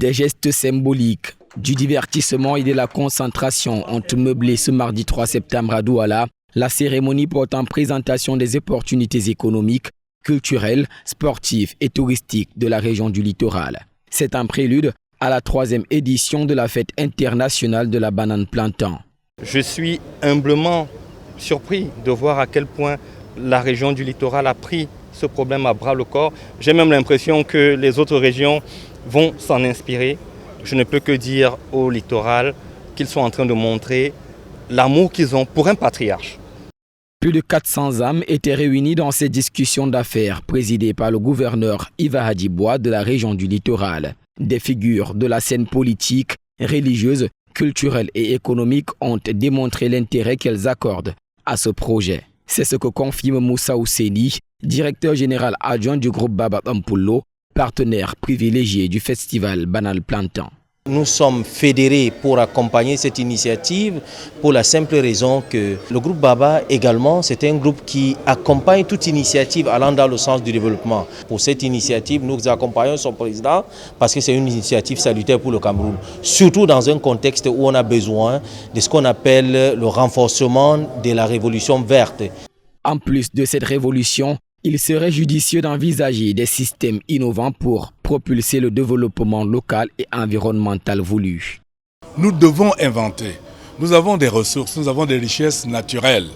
Des gestes symboliques, du divertissement et de la concentration ont meublé ce mardi 3 septembre à Douala la cérémonie portant présentation des opportunités économiques, culturelles, sportives et touristiques de la région du littoral. C'est un prélude à la 3e édition de la fête internationale de la banane plantain. Je suis humblement surpris de voir à quel point la région du littoral a pris ce problème à bras le corps. J'ai même l'impression que les autres régions vont s'en inspirer. Je ne peux que dire au littoral qu'ils sont en train de montrer l'amour qu'ils ont pour un patriarche. Plus de 400 âmes étaient réunies dans ces discussions d'affaires présidées par le gouverneur Iva Hadibois de la région du littoral. Des figures de la scène politique, religieuse, culturelle et économique ont démontré l'intérêt qu'elles accordent à ce projet. C'est ce que confirme Moussa Ousseni, directeur général adjoint du groupe Baba Ampullo, partenaire privilégié du festival Banane Plantain. Nous sommes fédérés pour accompagner cette initiative pour la simple raison que le groupe Baba également, c'est un groupe qui accompagne toute initiative allant dans le sens du développement. Pour cette initiative, nous accompagnons son président parce que c'est une initiative salutaire pour le Cameroun. Surtout dans un contexte où on a besoin de ce qu'on appelle le renforcement de la révolution verte. En plus de cette révolution, il serait judicieux d'envisager des systèmes innovants pour propulser le développement local et environnemental voulu. Nous devons inventer. Nous avons des ressources, nous avons des richesses naturelles.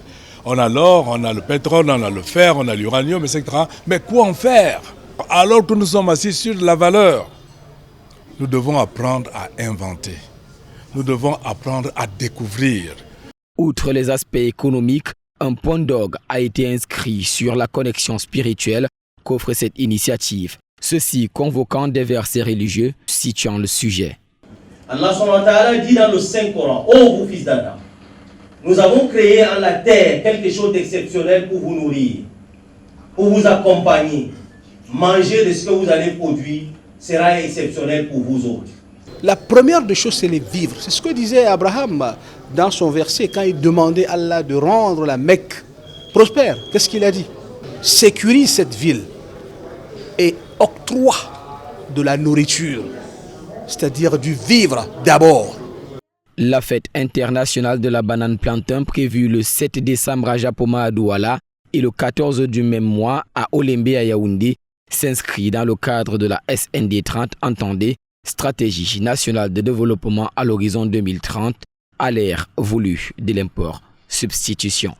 On a l'or, on a le pétrole, on a le fer, on a l'uranium, etc. Mais quoi en faire? Alors que nous sommes assis sur la valeur, nous devons apprendre à inventer. Nous devons apprendre à découvrir. Outre les aspects économiques, un point d'orgue a été inscrit sur la connexion spirituelle qu'offre cette initiative, ceci convoquant des versets religieux situant le sujet. Allah subhanahu wa ta'ala dit dans le Saint-Coran, ô vous fils d'Adam, nous avons créé en la terre quelque chose d'exceptionnel pour vous nourrir, pour vous accompagner. Manger de ce que vous allez produire sera exceptionnel pour vous autres. La première des choses, c'est les vivres. C'est ce que disait Abraham dans son verset quand il demandait à Allah de rendre la Mecque prospère. Qu'est-ce qu'il a dit? Sécurise cette ville et octroie de la nourriture, c'est-à-dire du vivre d'abord. La fête internationale de la banane plantain prévue le 7 décembre à Japoma à Douala et le 14 du même mois à Olembe à Yaoundé s'inscrit dans le cadre de la SND 30, entendez, Stratégie nationale de développement à l'horizon 2030, à l'ère voulue de l'import-substitution.